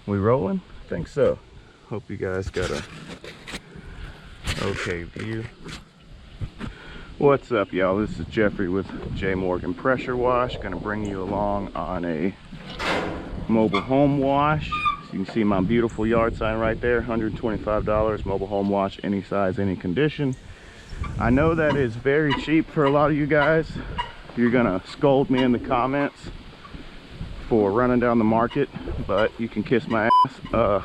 We rolling? I think so. Hope you guys got a okay view. What's up, y'all? This is Jeffrey with J. Morgan Pressure Wash. Gonna bring you along on a mobile home wash. So you can see my beautiful yard sign right there, $125 mobile home wash, any size, any condition. I know that is very cheap for a lot of you guys. You're gonna scold me in the comments for running down the market, but you can kiss my ass.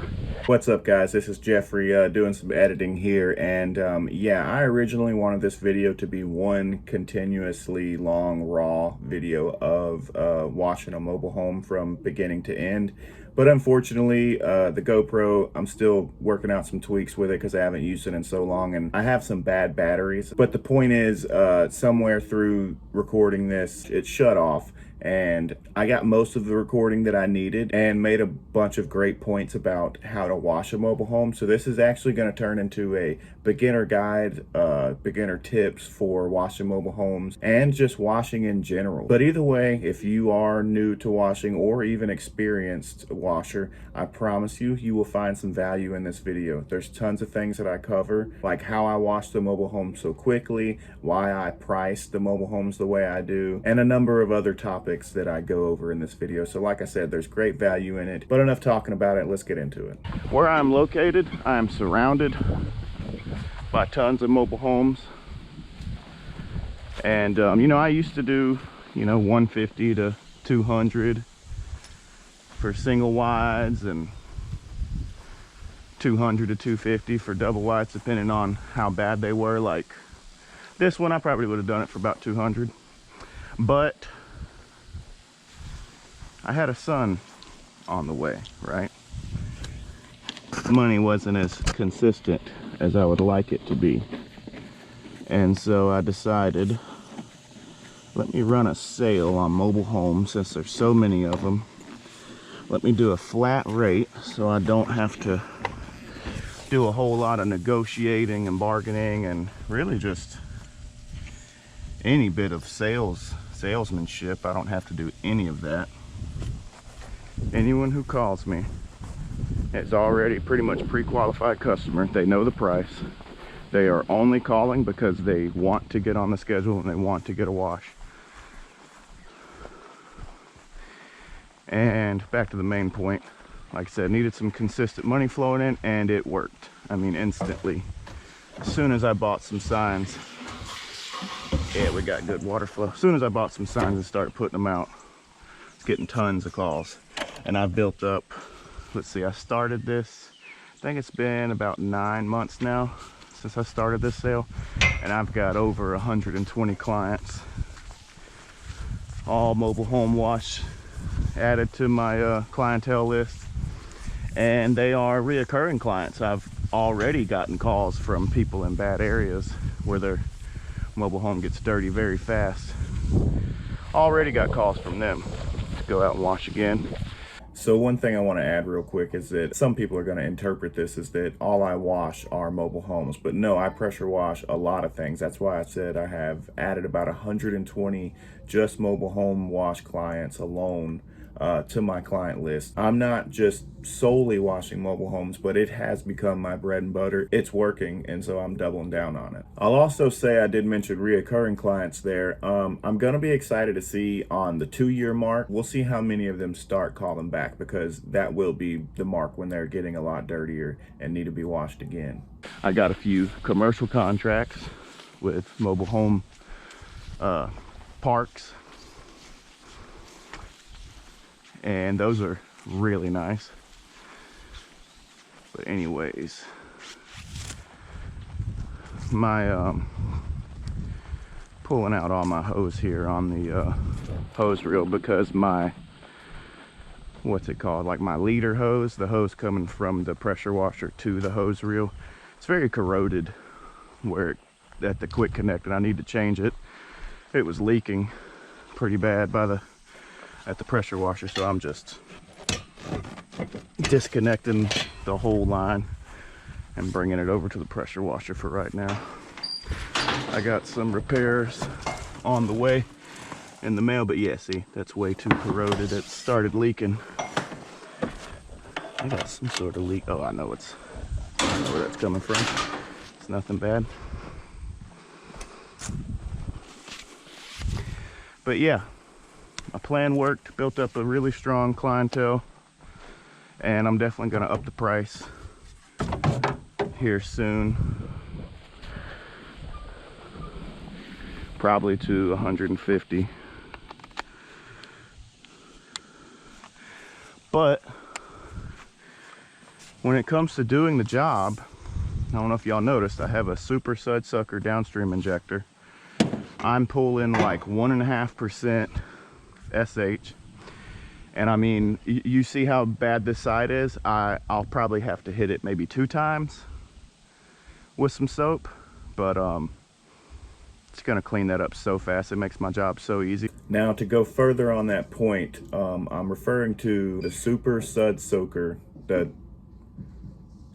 What's up, guys? This is Jeffrey doing some editing here, and yeah, I originally wanted this video to be one continuously long raw video of washing a mobile home from beginning to end. But unfortunately, the GoPro, I'm still working out some tweaks with it because I haven't used it in so long, and I have some bad batteries. But the point is, somewhere through recording this, it shut off. And I got most of the recording that I needed and made a bunch of great points about how to wash a mobile home. So this is actually going to turn into a beginner guide, beginner tips for washing mobile homes and just washing in general. But either way, if you are new to washing or even experienced washer, I promise you, you will find some value in this video. There's tons of things that I cover, like how I wash the mobile home so quickly, why I price the mobile homes the way I do, and a number of other topics that I go over in this video. So like I said, there's great value in it, but enough talking about it. Let's get into it. Where I'm located, I'm surrounded by tons of mobile homes. And you know, I used to do, you know, 150 to 200 for single wides and 200 to 250 for double wides, depending on how bad they were. Like this one, I probably would have done it for about 200, but I had a son on the way, right? Money wasn't as consistent as I would like it to be. And so I decided, let me run a sale on mobile homes since there's so many of them. Let me do a flat rate so I don't have to do a whole lot of negotiating and bargaining and really just any bit of salesmanship. I don't have to do any of that. Anyone who calls me is already pretty much pre-qualified customer. They know the price. They are only calling because they want to get on the schedule and they want to get a wash. And back to the main point, like I said, needed some consistent money flowing in, and it worked. I mean, instantly. As soon as I bought some signs, yeah, we got good water flow. As soon as I bought some signs and started putting them out, I was getting tons of calls. And I've built up, let's see, I started this, I think it's been about 9 months now since I started this sale, and I've got over 120 clients, all mobile home wash added to my clientele list, and they are reoccurring clients. I've already gotten calls from people in bad areas where their mobile home gets dirty very fast. Already got calls from them to go out and wash again. So one thing I want to add real quick is that some people are going to interpret this as that all I wash are mobile homes, but no, I pressure wash a lot of things. That's why I said I have added about 120 just mobile home wash clients alone to my client list. I'm not just solely washing mobile homes, but it has become my bread and butter. It's working, and so I'm doubling down on it. I'll also say, I did mention reoccurring clients there. I'm gonna be excited to see on the 2-year mark, we'll see how many of them start calling back, because that will be the mark when they're getting a lot dirtier and need to be washed again. I got a few commercial contracts with mobile home parks, and those are really nice. But anyways, my pulling out all my hose here on the hose reel, because my, what's it called, like my leader hose, the hose coming from the pressure washer to the hose reel, it's very corroded where at the quick connect, and I need to change it. It was leaking pretty bad at the pressure washer, so I'm just disconnecting the whole line and bringing it over to the pressure washer for right now. I got some repairs on the way in the mail, but yeah, see, that's way too corroded. It started leaking I got some sort of leak. Oh, I know where that's coming from. It's nothing bad. But yeah, my plan worked, built up a really strong clientele, and I'm definitely gonna up the price here soon. Probably to 150. But when it comes to doing the job, I don't know if y'all noticed, I have a super sud sucker downstream injector. I'm pulling like 1.5% SH. And I mean, you see how bad this side is? I'll probably have to hit it maybe 2 times with some soap, but it's gonna clean that up so fast. It makes my job so easy. Now to go further on that point, I'm referring to the super sud soaker, the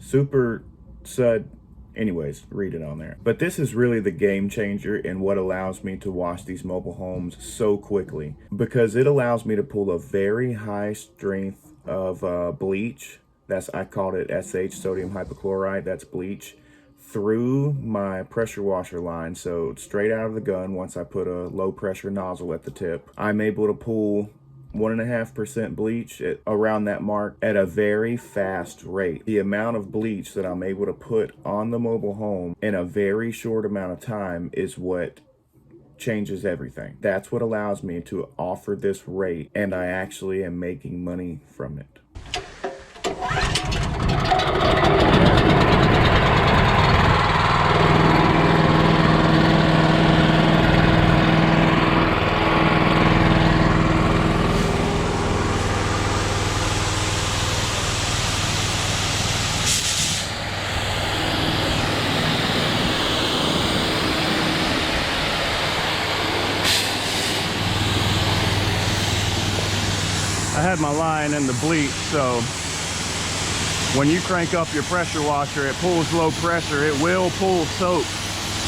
super sud, anyways, read it on there. But this is really the game changer in what allows me to wash these mobile homes so quickly, because it allows me to pull a very high strength of bleach. I called it SH, sodium hypochlorite, that's bleach, through my pressure washer line. So straight out of the gun, once I put a low pressure nozzle at the tip, I'm able to pull 1.5% bleach around that mark at a very fast rate. The amount of bleach that I'm able to put on the mobile home in a very short amount of time is what changes everything. That's what allows me to offer this rate, and I actually am making money from it. I had my line in the bleach, so when you crank up your pressure washer, it pulls low pressure. It will pull soap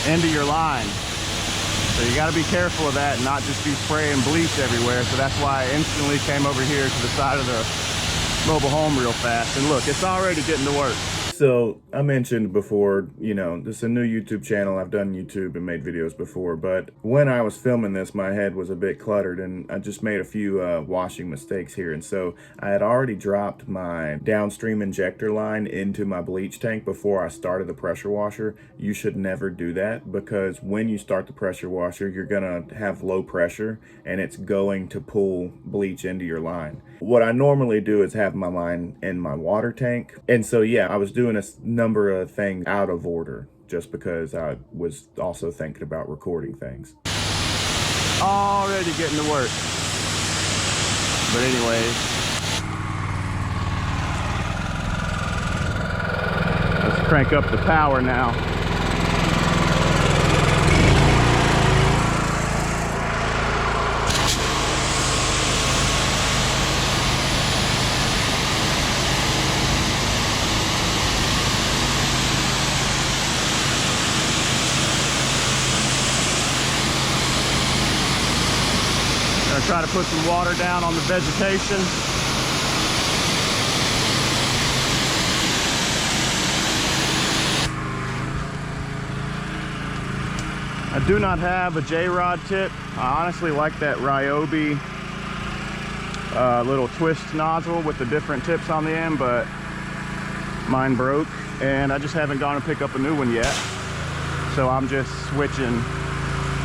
into your line. So you got to be careful of that and not just be spraying bleach everywhere. So that's why I instantly came over here to the side of the mobile home real fast. And look, it's already getting to work. So I mentioned before, you know, this is a new YouTube channel. I've done YouTube and made videos before, but when I was filming this, my head was a bit cluttered and I just made a few washing mistakes here. And so I had already dropped my downstream injector line into my bleach tank before I started the pressure washer. You should never do that, because when you start the pressure washer, you're gonna have low pressure and it's going to pull bleach into your line. What I normally do is have my line in my water tank. And so yeah, I was doing a number of things out of order just because I was also thinking about recording things. Already getting to work. But anyways, let's crank up the power now. Try to put some water down on the vegetation. I do not have a J-rod tip. I honestly like that Ryobi little twist nozzle with the different tips on the end, but mine broke and I just haven't gone to pick up a new one yet. So I'm just switching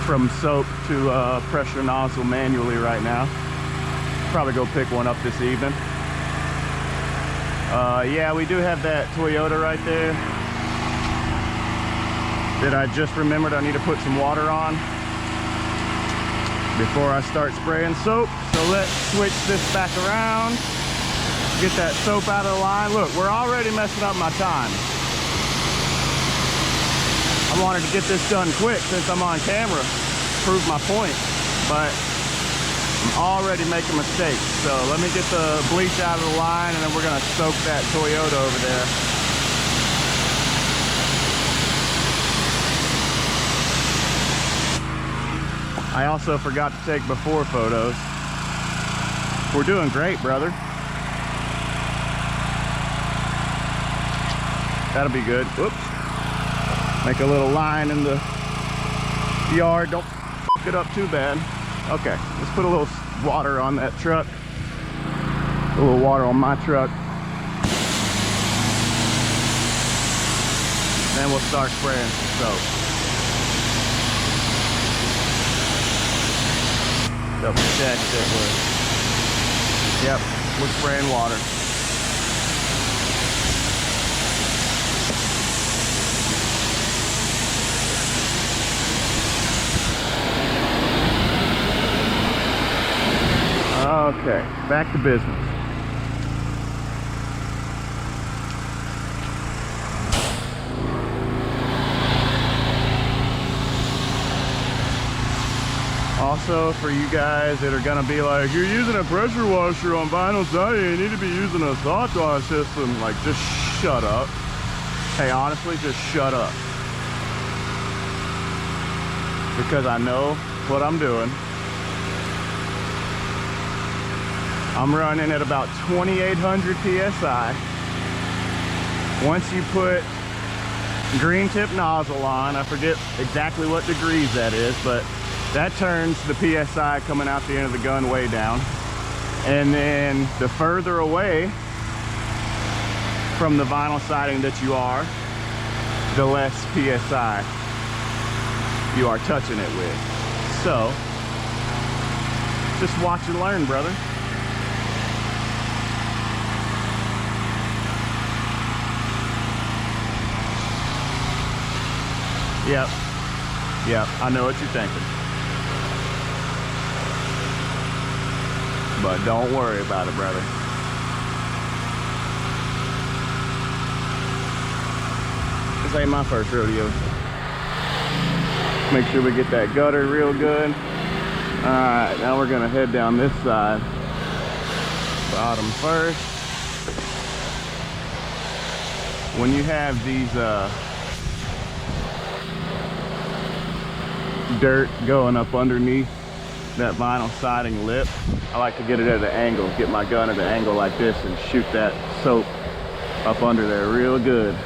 from soap to pressure nozzle manually right now. Probably go pick one up this evening. Yeah, we do have that Toyota right there that I just remembered I need to put some water on before I start spraying soap. So let's switch this back around, get that soap out of the line. Look, we're already messing up my time. I wanted to get this done quick since I'm on camera, prove my point, but I'm already making mistakes. So let me get the bleach out of the line and then we're gonna soak that Toyota over there. I also forgot to take before photos. We're doing great, brother. That'll be good. Whoops. Make a little line in the yard. Don't f it up too bad. Okay, let's put a little water on that truck. A little water on my truck. Then we'll start spraying some soap. Double check that we're, yep, we're spraying water. Okay, back to business. Also, for you guys that are gonna be like, you're using a pressure washer on vinyl siding, you need to be using a soft wash system. Like, just shut up. Hey, honestly, just shut up. Because I know what I'm doing. I'm running at about 2,800 PSI. Once you put green tip nozzle on, I forget exactly what degrees that is, but that turns the PSI coming out the end of the gun way down. And then the further away from the vinyl siding that you are, the less PSI you are touching it with. So, just watch and learn, brother. Yep, I know what you're thinking. But don't worry about it, brother. This ain't my first rodeo. Make sure we get that gutter real good. Alright, now we're gonna head down this side. Bottom first. When you have these dirt going up underneath that vinyl siding lip, I like to get it at an angle, get my gun at an angle like this and shoot that soap up under there real good.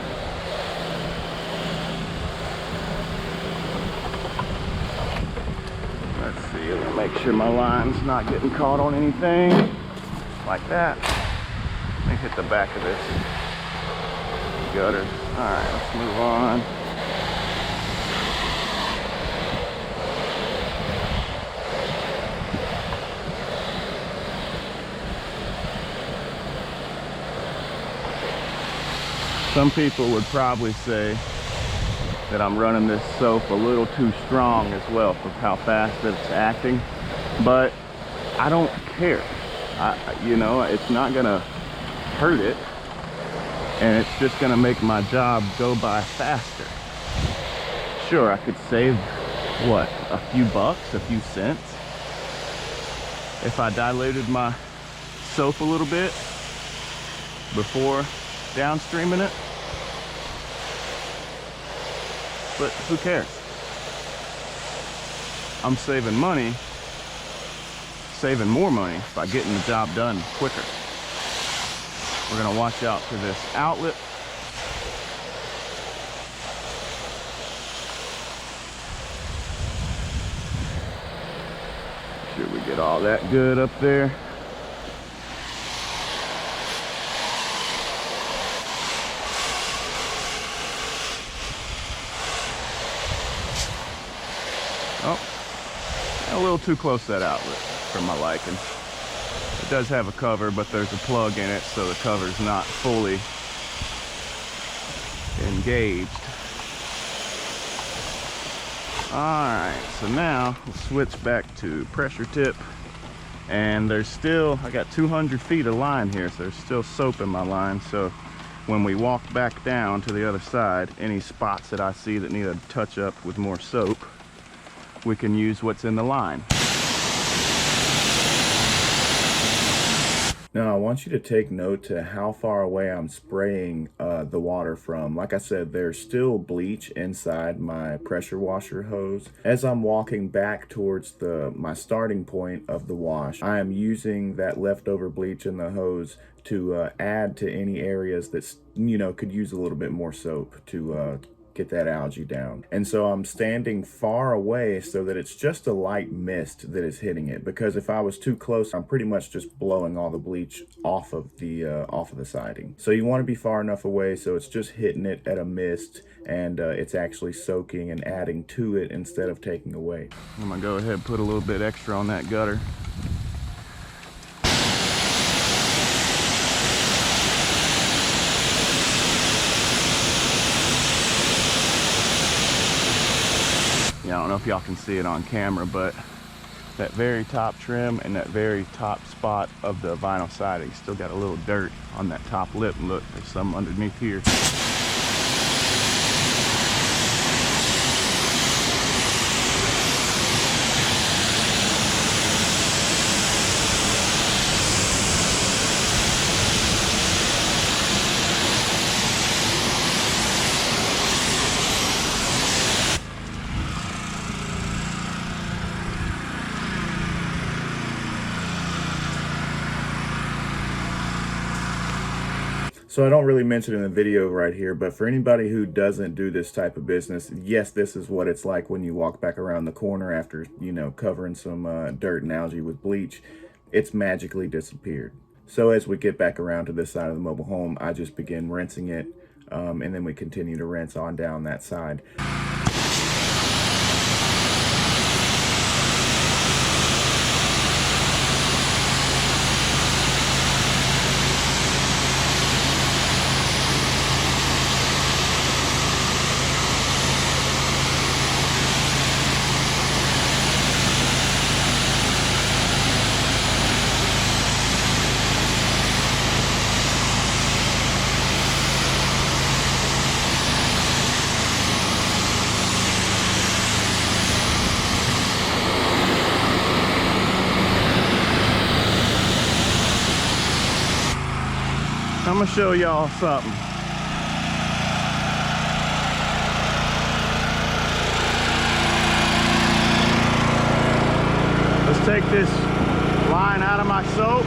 Let's see, I'm gonna make sure my line's not getting caught on anything like that. Let me hit the back of this gutter. Alright, let's move on. Some people would probably say that I'm running this soap a little too strong as well for how fast that it's acting, but I don't care. You know, it's not gonna hurt it, and it's just gonna make my job go by faster. Sure, I could save, what, a few bucks, a few cents, if I diluted my soap a little bit before downstreaming it, but who cares? I'm saving money, saving more money by getting the job done quicker. We're gonna watch out for this outlet. Make sure we get all that good up there. Oh, a little too close to that outlet for my liking. It does have a cover, but there's a plug in it, so the cover's not fully engaged. Alright, so now we'll switch back to pressure tip. And there's still, I got 200 feet of line here, so there's still soap in my line. So when we walk back down to the other side, any spots that I see that need a touch up with more soap, we can use what's in the line. Now, I want you to take note to how far away I'm spraying the water from. Like I said, there's still bleach inside my pressure washer hose. As I'm walking back towards my starting point of the wash, I am using that leftover bleach in the hose to add to any areas that, could use a little bit more soap to get that algae down. And so I'm standing far away so that it's just a light mist that is hitting it, because if I was too close, I'm pretty much just blowing all the bleach off of the siding. So you want to be far enough away so it's just hitting it at a mist, and it's actually soaking and adding to it instead of taking away. I'm gonna go ahead and put a little bit extra on that gutter. I don't know if y'all can see it on camera, but that very top trim and that very top spot of the vinyl siding still got a little dirt on that top lip. And look, there's some underneath here. So I don't really mention it in the video right here, but for anybody who doesn't do this type of business, yes, this is what it's like when you walk back around the corner after, covering some dirt and algae with bleach. It's magically disappeared. So as we get back around to this side of the mobile home, I just begin rinsing it, and then we continue to rinse on down that side. I'm gonna show y'all something. Let's take this line out of my soap,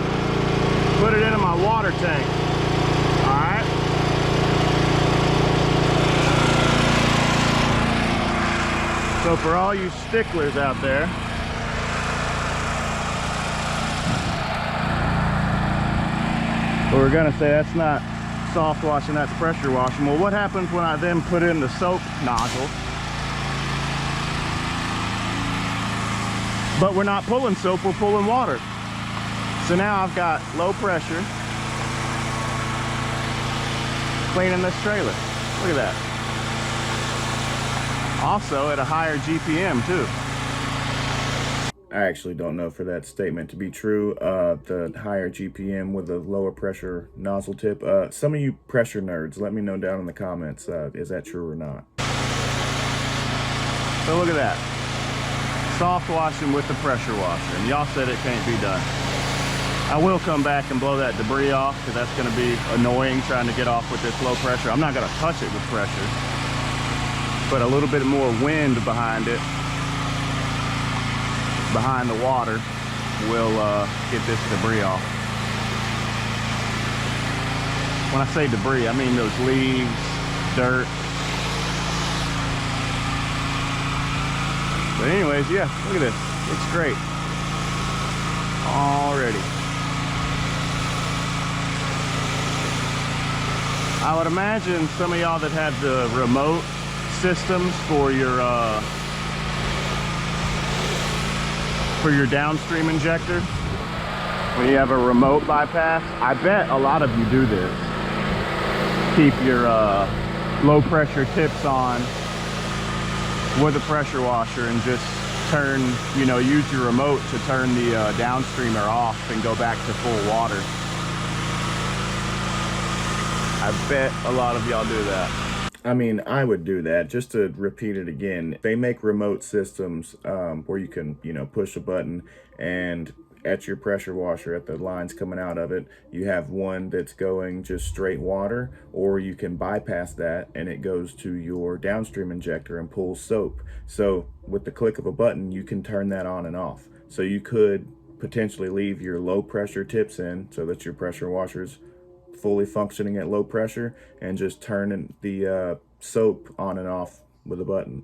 put it into my water tank. All right. So for all you sticklers out there, we're gonna say that's not soft washing, that's pressure washing. Well, what happens when I then put in the soap nozzle? But we're not pulling soap, we're pulling water. So now I've got low pressure cleaning this trailer. Look at that. Also at a higher GPM too. I actually don't know for that statement to be true. The higher GPM with the lower pressure nozzle tip. Some of you pressure nerds, let me know down in the comments, is that true or not? So look at that. Soft washing with the pressure washer. And y'all said it can't be done. I will come back and blow that debris off, because that's going to be annoying trying to get off with this low pressure. I'm not going to touch it with pressure, but a little bit more wind behind it, behind the water, will get this debris off. When I say debris, I mean those leaves, dirt. But anyways, yeah, look at this. It's great already. I would imagine some of y'all that have the remote systems for your downstream injector, when you have a remote bypass, I bet a lot of you do this. Keep your low pressure tips on with a pressure washer and just turn, use your remote to turn the downstreamer off and go back to full water. I bet a lot of y'all do that. I mean, I would do that. Just to repeat it again, they make remote systems where you can, push a button and at your pressure washer, at the lines coming out of it. You have one that's going just straight water, or you can bypass that and it goes to your downstream injector and pulls soap. So with the click of a button, you can turn that on and off. So you could potentially leave your low pressure tips in so that your pressure washer's fully functioning at low pressure, and just turning the soap on and off with a button,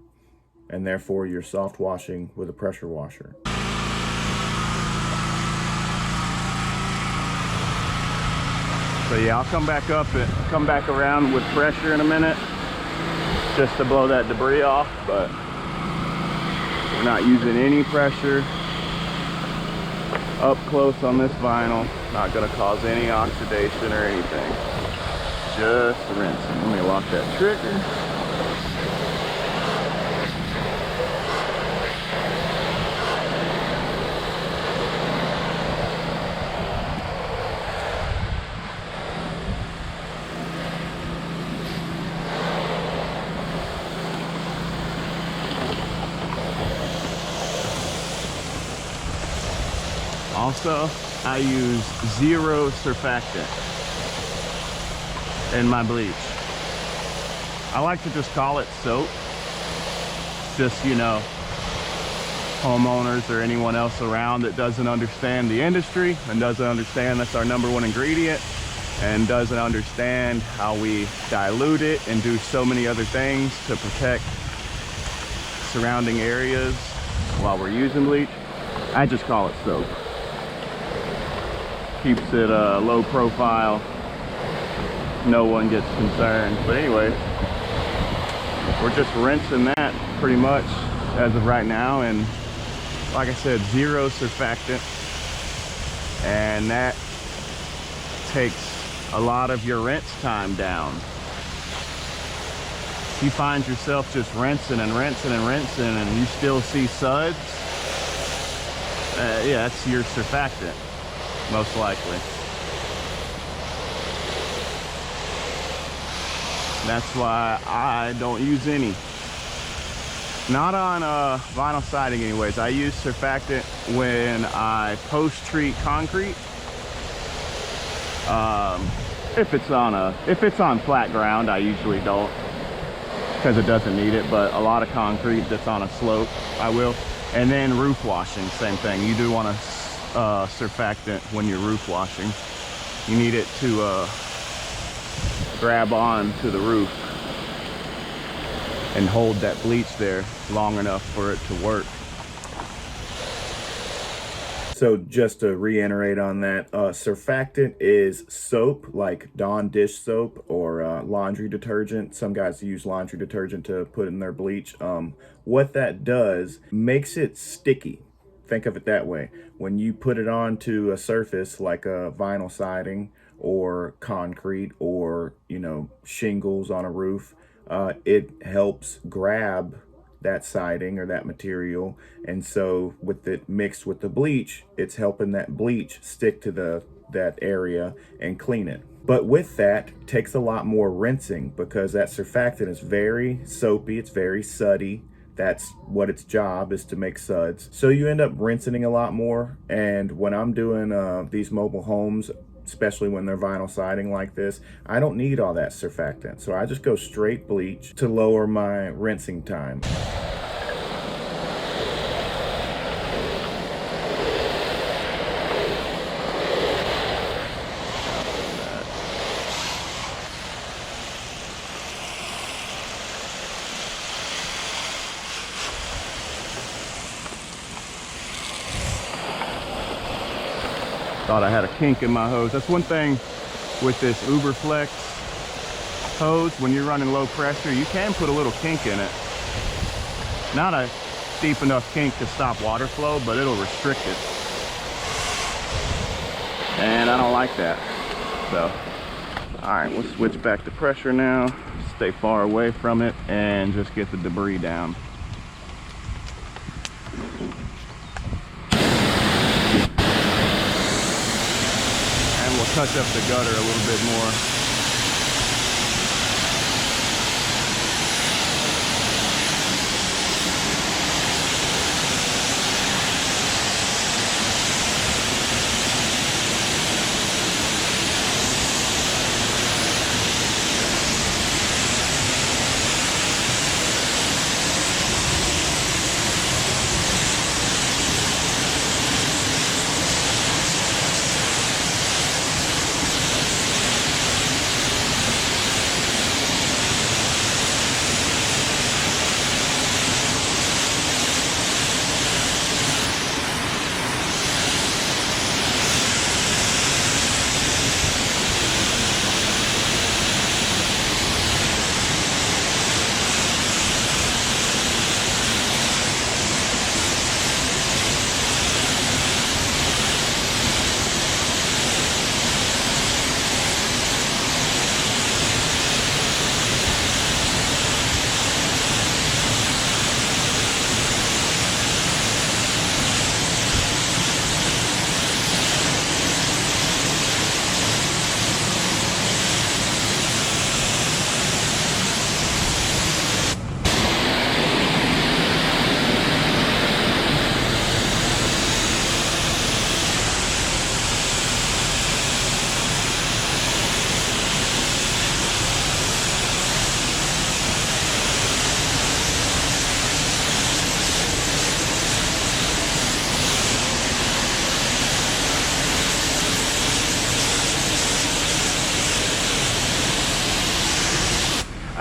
and therefore you're soft washing with a pressure washer. So yeah, I'll come back up and come back around with pressure in a minute just to blow that debris off, but we're not using any pressure up close on this vinyl. Not going to cause any oxidation or anything. Just rinsing. Let me lock that trigger. Also, I use 0 surfactant in my bleach. I like to just call it soap. Just, you know, homeowners or anyone else around that doesn't understand the industry and doesn't understand that's our #1 ingredient and doesn't understand how we dilute it and do so many other things to protect surrounding areas while we're using bleach. I just call it soap. Keeps it low profile, no one gets concerned. But anyway, we're just rinsing that pretty much as of right now, and like I said, 0 surfactant, and that takes a lot of your rinse time down. If you find yourself just rinsing and rinsing and rinsing and you still see suds, yeah, that's your surfactant, most likely. That's why I don't use any. Not on vinyl siding anyways. I use surfactant when I post-treat concrete. If it's on flat ground, I usually don't, because it doesn't need it, but a lot of concrete that's on a slope, I will. And then roof washing, same thing. You do want to surfactant when you're roof washing. You need it to grab on to the roof and hold that bleach there long enough for it to work. So just to reiterate on that, surfactant is soap, like Dawn dish soap or laundry detergent. Some guys use laundry detergent to put in their bleach. What that does, makes it sticky. Think of it that way. When you put it onto a surface like a vinyl siding or concrete or, you know, shingles on a roof, it helps grab that siding or that material, and so with it mixed with the bleach, it's helping that bleach stick to that area and clean it. But with that, takes a lot more rinsing, because that surfactant is very soapy, it's very suddy. That's what its job is, to make suds. So you end up rinsing a lot more. And when I'm doing these mobile homes, especially when they're vinyl siding like this, I don't need all that surfactant. So I just go straight bleach to lower my rinsing time. Thought I had a kink in my hose. That's one thing with this Uberflex hose. When you're running low pressure, you can put a little kink in it. Not a deep enough kink to stop water flow, but it'll restrict it. And I don't like that. So, all right, we'll switch back to pressure now. Stay far away from it and just get the debris down. Touch up the gutter a little bit more.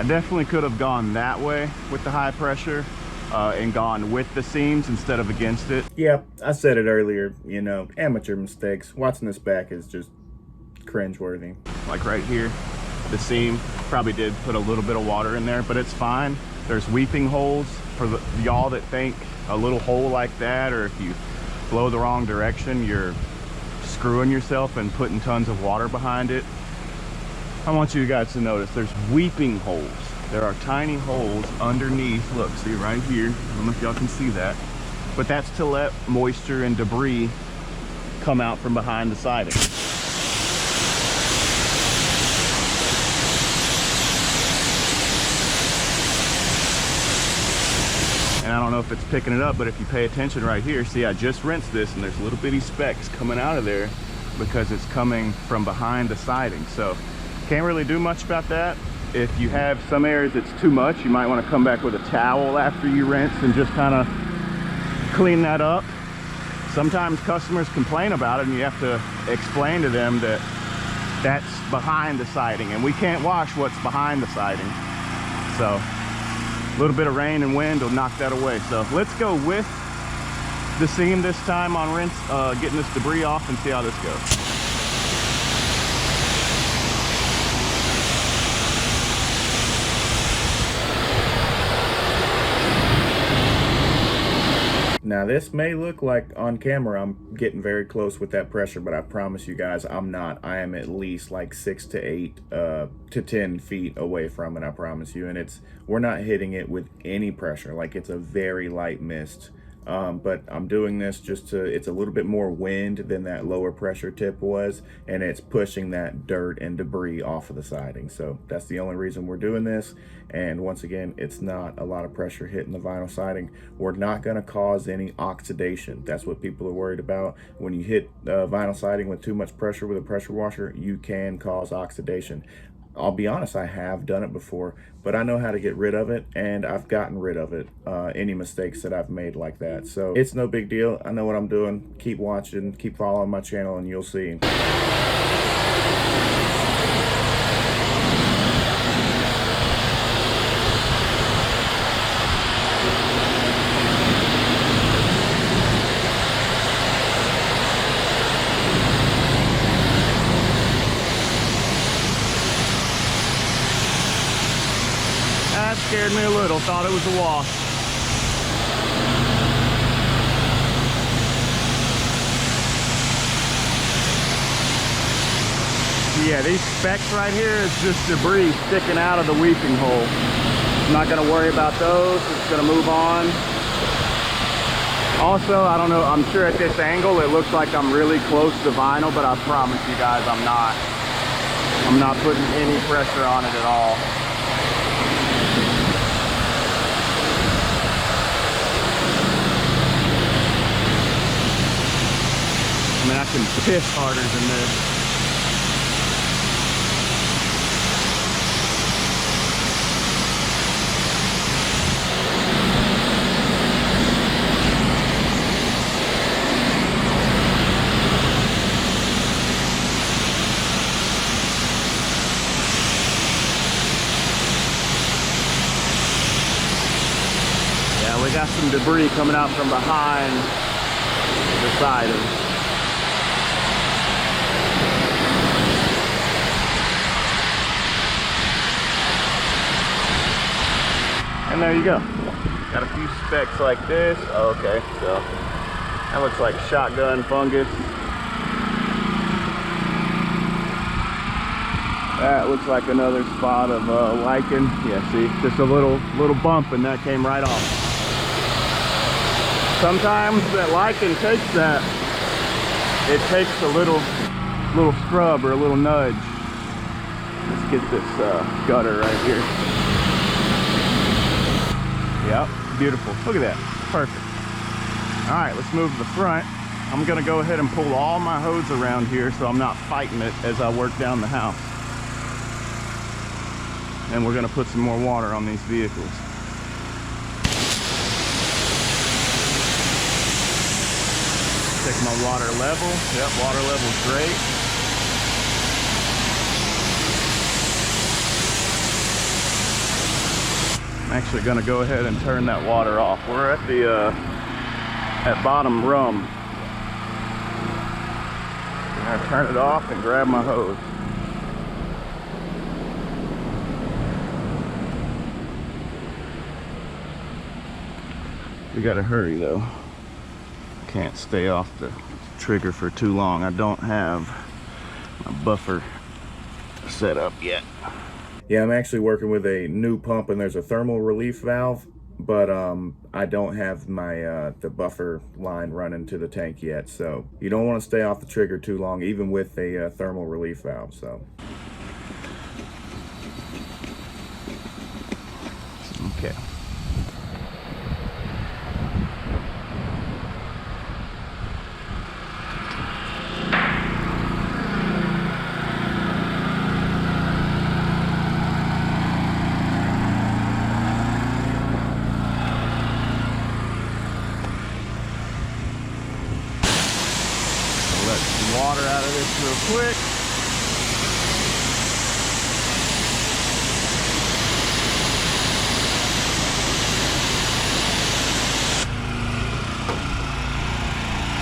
I definitely could have gone that way with the high pressure and gone with the seams instead of against it. Yeah, I said it earlier, you know, amateur mistakes. Watching this back is just cringeworthy. Like right here, the seam probably did put a little bit of water in there, but it's fine. There's weeping holes for y'all that think a little hole like that, or if you blow the wrong direction, you're screwing yourself and putting tons of water behind it. I want you guys to notice there's weeping holes. There are tiny holes underneath. Look, see right here. I don't know if y'all can see that, but that's to let moisture and debris come out from behind the siding. And I don't know if it's picking it up, but if you pay attention right here, see, I just rinsed this and there's little bitty specks coming out of there because it's coming from behind the siding. So can't really do much about that. If you have some areas it's too much, you might want to come back with a towel after you rinse and just kind of clean that up. Sometimes customers complain about it and you have to explain to them that that's behind the siding and we can't wash what's behind the siding. So a little bit of rain and wind will knock that away. So let's go with the seam this time on rinse, getting this debris off, and see how this goes. Now this may look like on camera I'm getting very close with that pressure, but I promise you guys I'm not. I am at least like 6 to 8 to 10 feet away from it, I promise you. And we're not hitting it with any pressure, like it's a very light mist. But I'm doing this just it's a little bit more wind than that lower pressure tip was, and it's pushing that dirt and debris off of the siding. So that's the only reason we're doing this. And once again, it's not a lot of pressure hitting the vinyl siding. We're not going to cause any oxidation. That's what people are worried about. When you hit vinyl siding with too much pressure with a pressure washer, you can cause oxidation. I'll be honest, I have done it before, but I know how to get rid of it, and I've gotten rid of it, any mistakes that I've made like that. So it's no big deal. I know what I'm doing. Keep watching, keep following my channel, and you'll see. That scared me a little, thought it was a wash. Yeah, these specks right here is just debris sticking out of the weeping hole. I'm not gonna worry about those, it's gonna move on. Also, I don't know, I'm sure at this angle it looks like I'm really close to vinyl, but I promise you guys I'm not. I'm not putting any pressure on it at all. I mean, I can piss harder than this. Yeah, we got some debris coming out from behind the siding. And there you go. Got a few specks like this. Oh, okay, so that looks like shotgun fungus. That looks like another spot of lichen. Yeah, see, just a little bump, and that came right off. Sometimes that lichen takes that. It takes a little scrub or a little nudge. Let's get this gutter right here. Yep, beautiful. Look at that, perfect. All right, let's move to the front. I'm gonna go ahead and pull all my hose around here so I'm not fighting it as I work down the house. And we're gonna put some more water on these vehicles. Check my water level. Yep, water level's great. I'm actually gonna go ahead and turn that water off. We're at the at bottom rum. I'm gonna turn it off and grab my hose. We gotta hurry though. Can't stay off the trigger for too long. I don't have my buffer set up yet. Yeah, I'm actually working with a new pump, and there's a thermal relief valve, but I don't have my the buffer line running to the tank yet, so you don't want to stay off the trigger too long, even with a thermal relief valve. So okay. Let some water out of this real quick.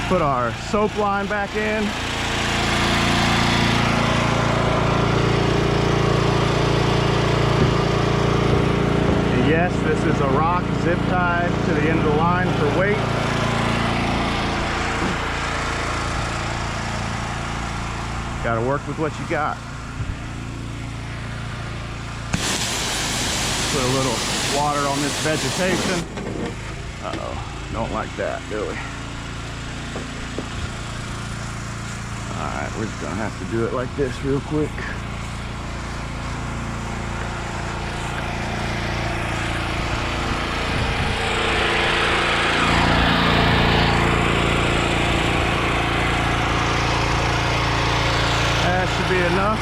Put our soap line back in. And yes, this is a rock zip tied to the end of the line for weight. Gotta work with what you got. Put a little water on this vegetation. Uh-oh, don't like that, do we? Alright, we're just gonna have to do it like this real quick. That should be enough.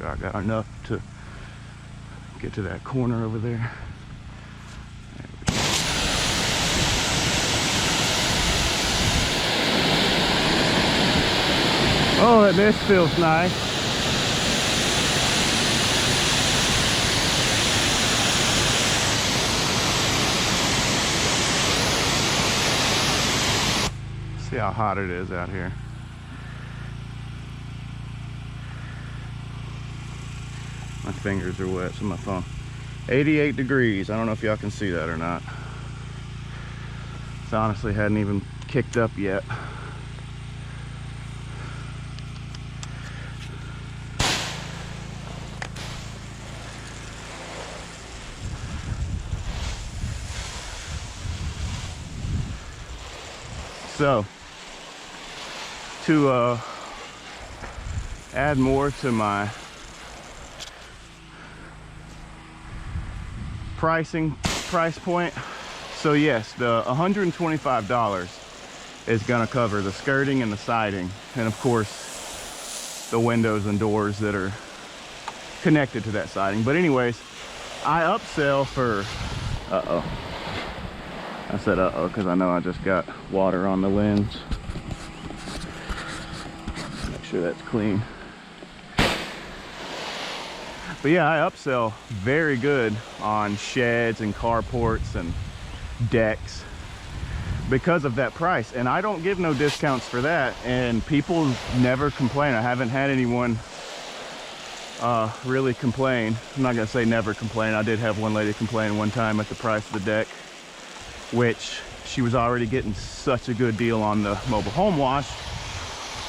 I got enough to get to that corner over there. Oh, this feels nice. See how hot it is out here. My fingers are wet, so my phone. 88 degrees. I don't know if y'all can see that or not. It's honestly hadn't even kicked up yet. So, to add more to my price point, so yes, the $125 is going to cover the skirting and the siding, and of course the windows and doors that are connected to that siding. But anyways, I upsell for I said because I know I just got water on the lens. Make sure that's clean. But yeah, I upsell very good on sheds and carports and decks because of that price. And I don't give no discounts for that, and people never complain. I haven't had anyone really complain. I'm not gonna say never complain. I did have one lady complain one time at the price of the deck, which she was already getting such a good deal on the mobile home wash.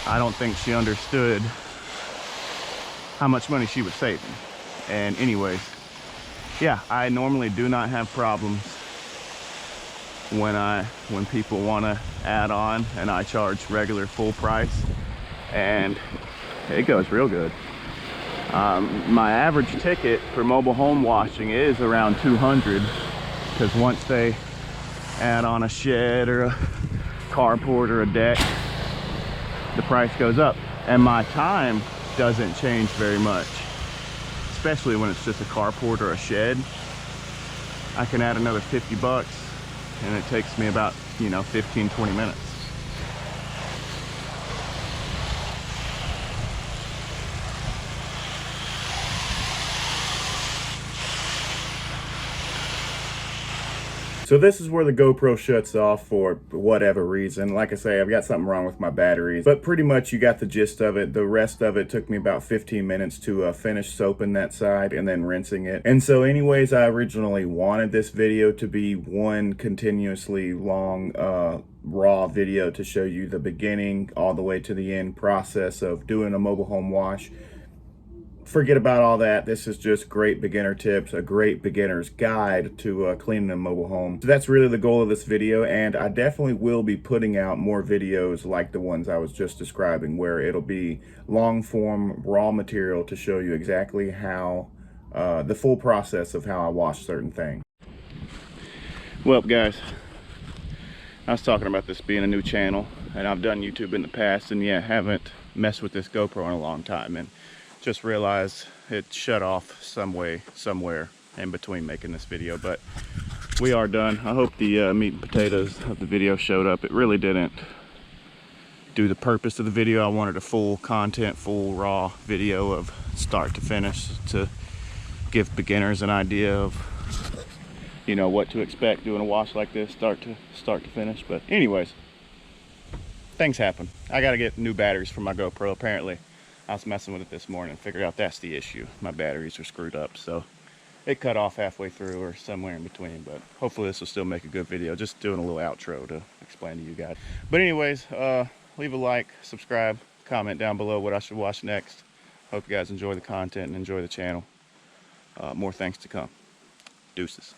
I don't think she understood how much money she was saving. And anyways, yeah, I normally do not have problems when people want to add on, and I charge regular full price, and it goes real good. My average ticket for mobile home washing is around 200, because once they add on a shed or a carport or a deck, the price goes up, and my time doesn't change very much, especially when it's just a carport or a shed. I can add another 50 bucks and it takes me about, 15-20 minutes. So this is where the GoPro shuts off for whatever reason. Like I say, I've got something wrong with my batteries, but pretty much you got the gist of it. The rest of it took me about 15 minutes to finish soaping that side and then rinsing it. And so anyways, I originally wanted this video to be one continuously long raw video to show you the beginning all the way to the end process of doing a mobile home wash. Forget about all that. This is just great beginner tips, a great beginner's guide to cleaning a mobile home. So that's really the goal of this video, and I definitely will be putting out more videos like the ones I was just describing, where it'll be long form raw material to show you exactly how the full process of how I wash certain things. Well guys, I was talking about this being a new channel, and I've done YouTube in the past, and yeah, haven't messed with this GoPro in a long time, and just realized it shut off somewhere in between making this video. But we are done. I hope the meat and potatoes of the video showed up. It really didn't do the purpose of the video. I wanted a full content, full raw video of start to finish to give beginners an idea of what to expect doing a wash like this, start to finish. But anyways, things happen. I got to get new batteries for my GoPro. Apparently I was messing with it this morning and figured out that's the issue. My batteries are screwed up, so it cut off halfway through or somewhere in between. But hopefully this will still make a good video. Just doing a little outro to explain to you guys. But anyways, leave a like, subscribe, comment down below what I should watch next. Hope you guys enjoy the content and enjoy the channel. More things to come. Deuces.